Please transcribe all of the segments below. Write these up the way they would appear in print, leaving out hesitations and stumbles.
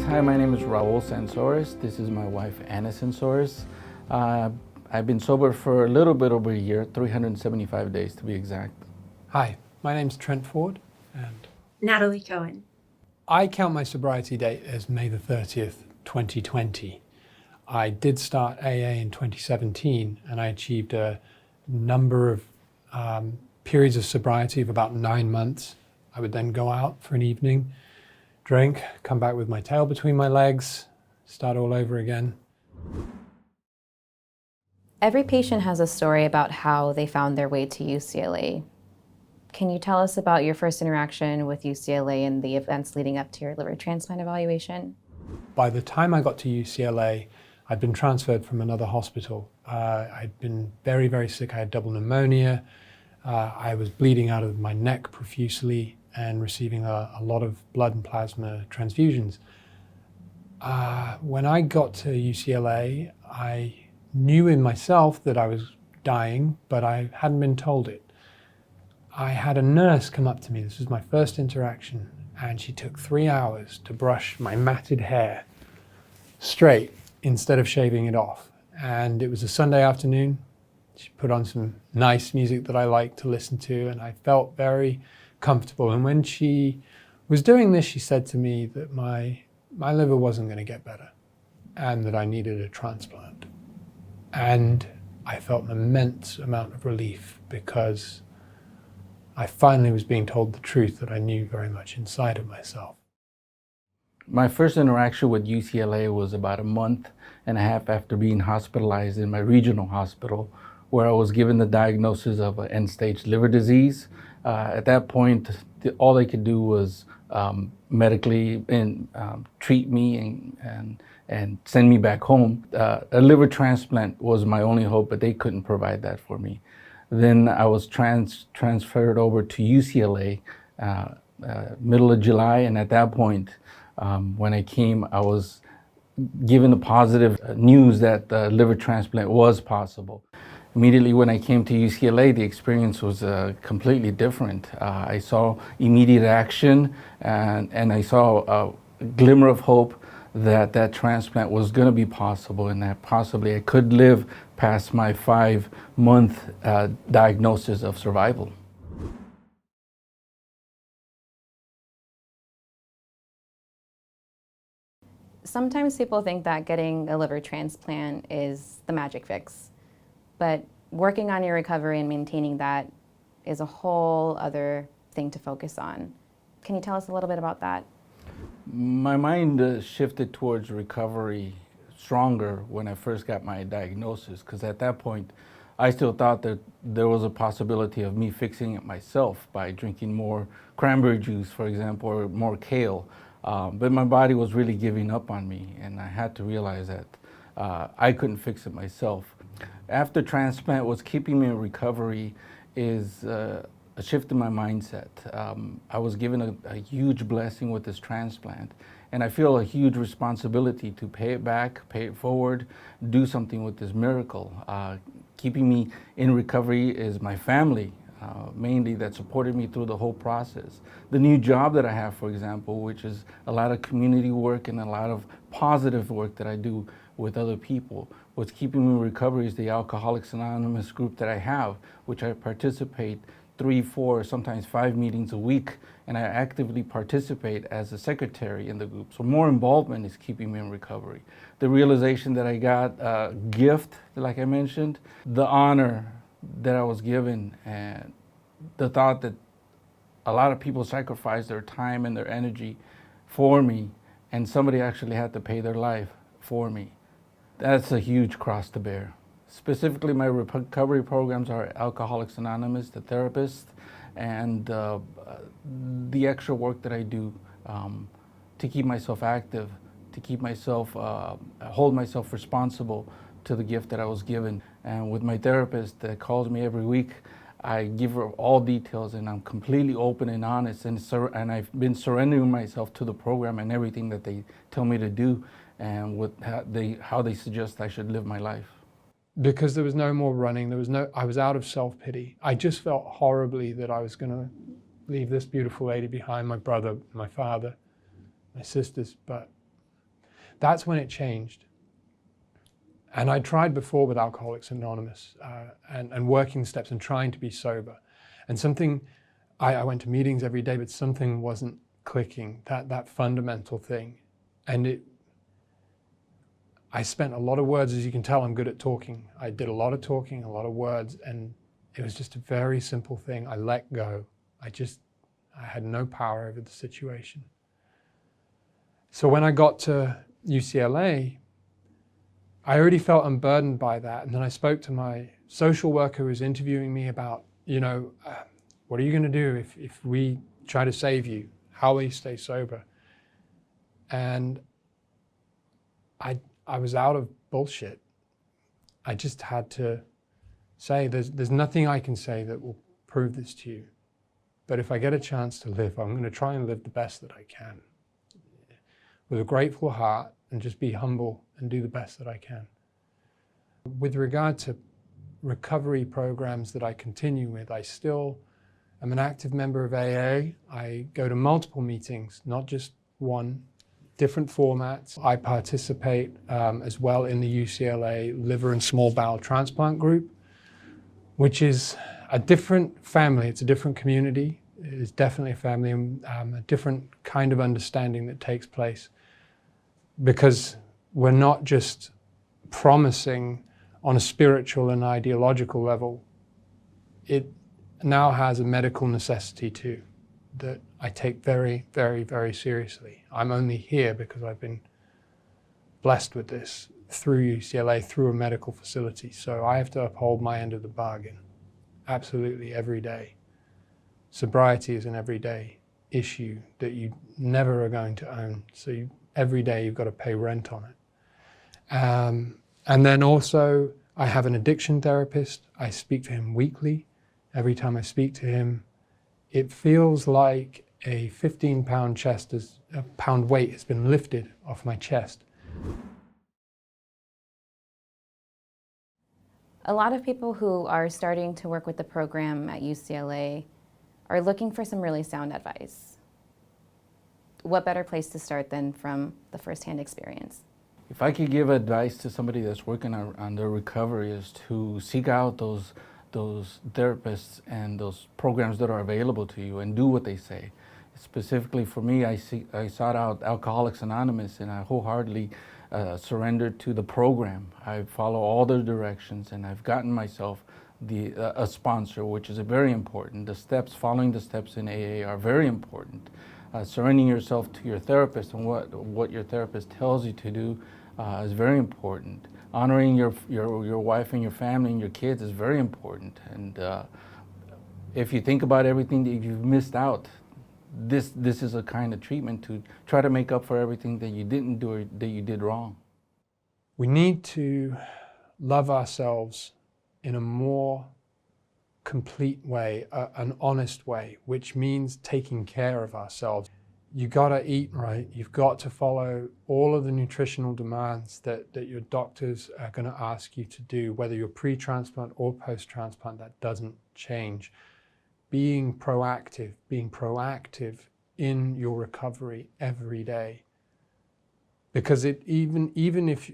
Hi, my name is Raúl Sansores. This is my wife, Anna Sansores. I've been sober for a little bit over a year, 375 days to be exact. Hi, my name's Trent and Natalie Cohen. I count my sobriety date as May the 30th, 2020. I did start AA in 2017 and I achieved a number of periods of sobriety of about 9 months. I would then go out for an evening, drink, come back with my tail between my legs, start all over again. Every patient has a story about how they found their way to UCLA. Can you tell us about your first interaction with UCLA and the events leading up to your liver transplant evaluation? By the time I got to UCLA, I'd been transferred from another hospital. I'd been very, very sick. I had double pneumonia. I was bleeding out of my neck profusely and receiving a lot of blood and plasma transfusions. When I got to UCLA, I knew in myself that I was dying, but I hadn't been told it. I had a nurse come up to me, this was my first interaction, and she took 3 hours to brush my matted hair straight instead of shaving it off. And it was a Sunday afternoon. She put on some nice music that I liked to listen to, and I felt very comfortable. And when she was doing this, she said to me that my liver wasn't going to get better and that I needed a transplant. And I felt an immense amount of relief because I finally was being told the truth that I knew very much inside of myself. My first interaction with UCLA was about a month and a half after being hospitalized in my regional hospital, where I was given the diagnosis of an end-stage liver disease. At that point, all they could do was medically treat me and send me back home. A liver transplant was my only hope, but they couldn't provide that for me. Then I was transferred over to UCLA middle of July, and at that point, when I came, I was given the positive news that liver transplant was possible. Immediately when I came to UCLA, the experience was completely different. I saw immediate action and I saw a glimmer of hope that transplant was going to be possible and that possibly I could live past my 5-month diagnosis of survival. Sometimes people think that getting a liver transplant is the magic fix, but working on your recovery and maintaining that is a whole other thing to focus on. Can you tell us a little bit about that? My mind shifted towards recovery stronger when I first got my diagnosis, because at that point I still thought that there was a possibility of me fixing it myself by drinking more cranberry juice, for example, or more kale. But my body was really giving up on me, and I had to realize that I couldn't fix it myself. After transplant, what's keeping me in recovery is a shift in my mindset. I was given a huge blessing with this transplant, and I feel a huge responsibility to pay it back, pay it forward, do something with this miracle. Keeping me in recovery is my family, mainly, that supported me through the whole process. The new job that I have, for example, which is a lot of community work and a lot of positive work that I do with other people. What's keeping me in recovery is the Alcoholics Anonymous group that I have, which I participate 3, 4, sometimes 5 meetings a week, and I actively participate as a secretary in the group. So more involvement is keeping me in recovery. The realization that I got a gift, like I mentioned, the honor that I was given, and the thought that a lot of people sacrificed their time and their energy for me, and somebody actually had to pay their life for me. That's a huge cross to bear. Specifically, my recovery programs are Alcoholics Anonymous, the therapist, and the extra work that I do to keep myself active, to keep myself, hold myself responsible to the gift that I was given. And with my therapist that calls me every week, I give her all details, and I'm completely open and honest, and I've been surrendering myself to the program and everything that they tell me to do, and with how they suggest I should live my life. Because there was no more running, I was out of self-pity. I just felt horribly that I was going to leave this beautiful lady behind, my brother, my father, my sisters, but That's when it changed. And I tried before with Alcoholics Anonymous and working steps and trying to be sober. And something, I went to meetings every day, but something wasn't clicking, that fundamental thing. And I spent a lot of words, as you can tell, I'm good at talking. I did a lot of talking, a lot of words, and it was just a very simple thing. I let go. I had no power over the situation. So when I got to UCLA, I already felt unburdened by that. And then I spoke to my social worker who was interviewing me about, what are you going to do if we try to save you? How will you stay sober? And I was out of bullshit. I just had to say, there's nothing I can say that will prove this to you. But if I get a chance to live, I'm going to try and live the best that I can. With a grateful heart, and just be humble and do the best that I can. With regard to recovery programs that I continue with, I still am an active member of AA. I go to multiple meetings, not just one, different formats. I participate as well in the UCLA liver and small bowel transplant group, which is a different family. It's a different community. It is definitely a family, and a different kind of understanding that takes place. Because we're not just promising on a spiritual and ideological level. It now has a medical necessity too, that I take very, very, very seriously. I'm only here because I've been blessed with this through UCLA, through a medical facility. So I have to uphold my end of the bargain, absolutely every day. Sobriety is an everyday issue that you never are going to own. So every day you've got to pay rent on it. And then also I have an addiction therapist. I speak to him weekly. Every time I speak to him, it feels like a 15-pound weight has been lifted off my chest. A lot of people who are starting to work with the program at UCLA are looking for some really sound advice. What better place to start than from the firsthand experience? If I could give advice to somebody that's working on their recovery, is to seek out those therapists and those programs that are available to you and do what they say. Specifically for me, I sought out Alcoholics Anonymous, and I wholeheartedly surrendered to the program. I follow all their directions, and I've gotten myself a sponsor, which is very important. Following the steps in AA are very important. Surrendering yourself to your therapist and what your therapist tells you to do is very important. Honoring your wife and your family and your kids is very important. And if you think about everything that you've missed out, this is a kind of treatment to try to make up for everything that you didn't do or that you did wrong. We need to love ourselves in a more complete way, an honest way, which means taking care of ourselves. You gotta eat right. You've got to follow all of the nutritional demands that your doctors are gonna ask you to do, whether you're pre-transplant or post-transplant. That doesn't change. Being proactive in your recovery every day. Because even if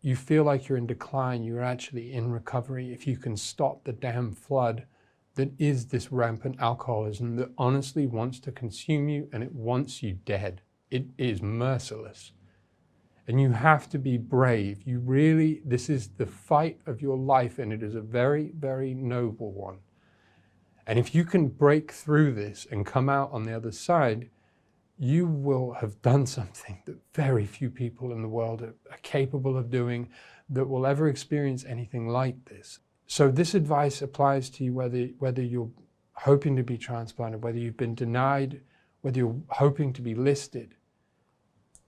you feel like you're in decline, you're actually in recovery. If you can stop the damn flood that is this rampant alcoholism that honestly wants to consume you, and it wants you dead. It is merciless. And you have to be brave. This is the fight of your life, and it is a very, very noble one. And if you can break through this and come out on the other side, you will have done something that very few people in the world are capable of doing, that will ever experience anything like this. So this advice applies to you whether you're hoping to be transplanted, whether you've been denied, whether you're hoping to be listed.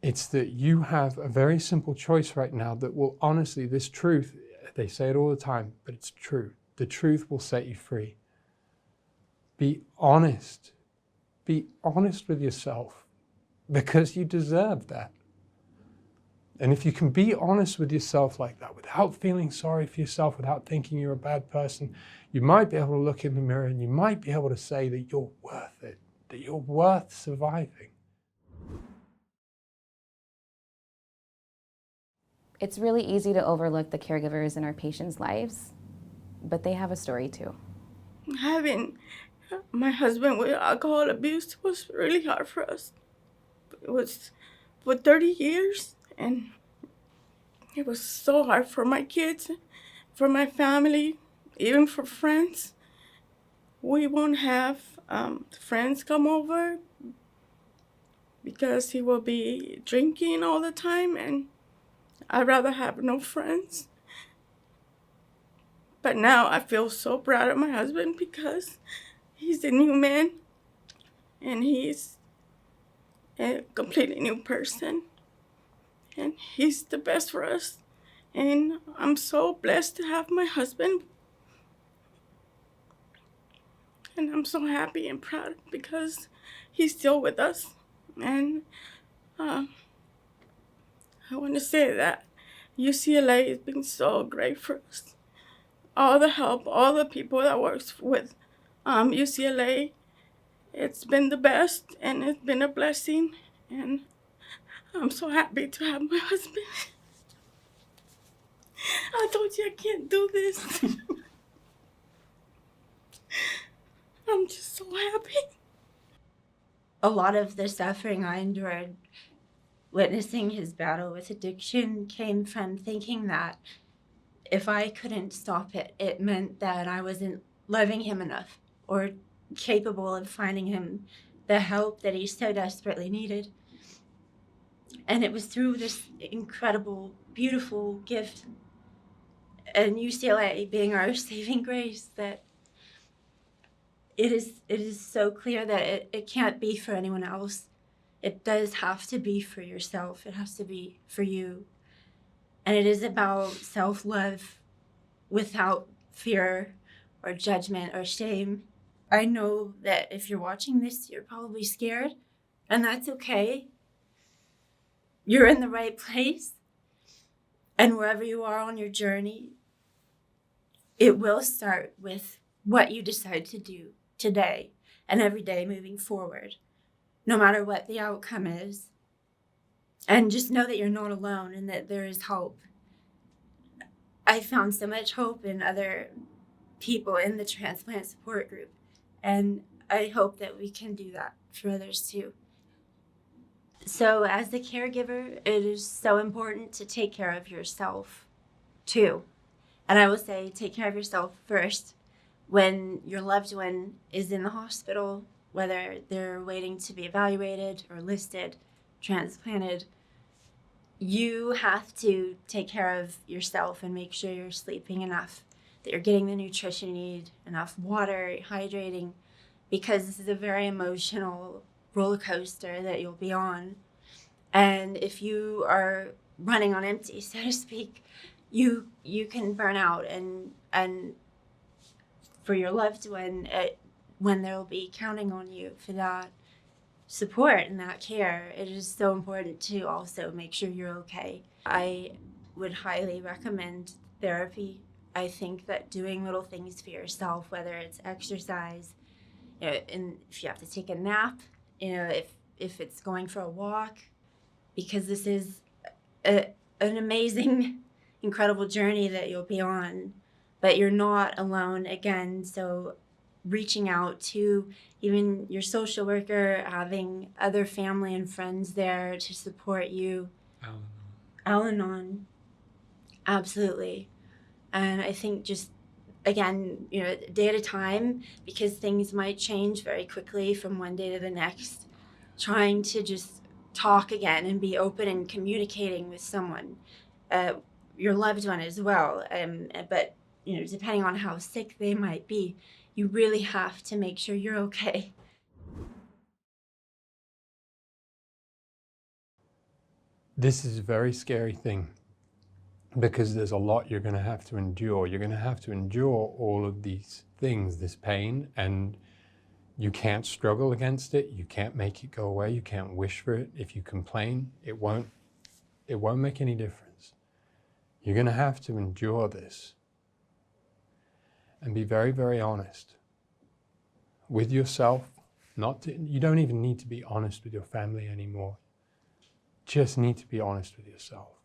It's that you have a very simple choice right now that will honestly, this truth, they say it all the time, but it's true. The truth will set you free. Be honest. Be honest with yourself, because you deserve that. And if you can be honest with yourself like that, without feeling sorry for yourself, without thinking you're a bad person, you might be able to look in the mirror and you might be able to say that you're worth it, that you're worth surviving. It's really easy to overlook the caregivers in our patients' lives, but they have a story too. Having my husband with alcohol abuse was really hard for us. It was for 30 years, and it was so hard for my kids, for my family, even for friends. We won't have friends come over because he will be drinking all the time, and I'd rather have no friends. But now I feel so proud of my husband because he's a new man and he's a completely new person. And he's the best for us. And I'm so blessed to have my husband. And I'm so happy and proud because he's still with us. And I want to say that UCLA has been so great for us. All the help, all the people that works with UCLA, it's been the best and it's been a blessing. And I'm so happy to have my husband. I told you I can't do this. I'm just so happy. A lot of the suffering I endured witnessing his battle with addiction came from thinking that if I couldn't stop it, it meant that I wasn't loving him enough or capable of finding him the help that he so desperately needed. And it was through this incredible, beautiful gift and UCLA being our saving grace that it is so clear that it can't be for anyone else. It does have to be for yourself. It has to be for you. And it is about self-love without fear or judgment or shame. I know that if you're watching this, you're probably scared, and that's okay. You're in the right place. And wherever you are on your journey, it will start with what you decide to do today and every day moving forward, no matter what the outcome is. And just know that you're not alone and that there is hope. I found so much hope in other people in the transplant support group, and I hope that we can do that for others too. So as the caregiver, it is so important to take care of yourself too. And I will say, take care of yourself first. When your loved one is in the hospital, whether they're waiting to be evaluated or listed, transplanted, you have to take care of yourself and make sure you're sleeping enough, that you're getting the nutrition you need, enough water, hydrating, because this is a very emotional roller coaster that you'll be on. And if you are running on empty, so to speak, you can burn out, and for your loved one, when they'll be counting on you for that support and that care, it is so important to also make sure you're okay. I would highly recommend therapy. I think that doing little things for yourself, whether it's exercise, and if you have to take a nap, if it's going for a walk, because this is an amazing, incredible journey that you'll be on, but you're not alone again. So reaching out to even your social worker, having other family and friends there to support you. Al-Anon, absolutely. And I think just, again, day at a time, because things might change very quickly from one day to the next, trying to just talk again and be open and communicating with someone, your loved one as well. But, depending on how sick they might be, you really have to make sure you're okay. This is a very scary thing because there's a lot you're going to have to endure. You're going to have to endure all of these things, this pain, and you can't struggle against it. You can't make it go away. You can't wish for it. If you complain, it won't make any difference. You're going to have to endure this and be very, very honest with yourself. You don't even need to be honest with your family anymore. Just need to be honest with yourself.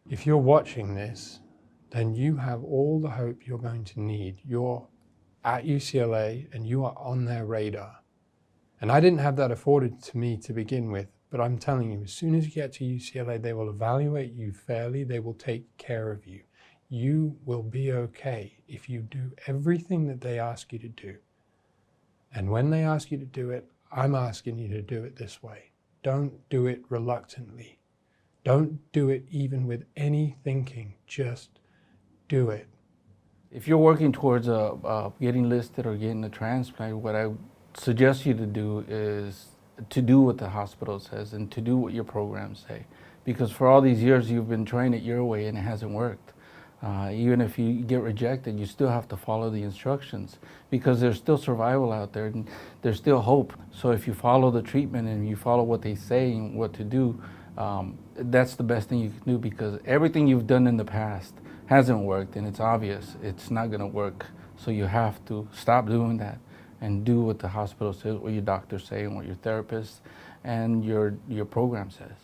If you're watching this, then you have all the hope you're going to need. You're at UCLA and you are on their radar. And I didn't have that afforded to me to begin with, but I'm telling you, as soon as you get to UCLA, they will evaluate you fairly. They will take care of you. You will be okay if you do everything that they ask you to do. And when they ask you to do it, I'm asking you to do it this way. Don't do it reluctantly. Don't do it even with any thinking. Just do it. If you're working towards getting listed or getting a transplant, what I suggest you to do is to do what the hospital says and to do what your programs say. Because for all these years you've been trying it your way and it hasn't worked. Even if you get rejected, you still have to follow the instructions because there's still survival out there and there's still hope. So if you follow the treatment and you follow what they say and what to do, that's the best thing you can do, because everything you've done in the past hasn't worked and it's obvious it's not going to work. So you have to stop doing that and do what the hospital says, what your doctors say, and what your therapist and your program says.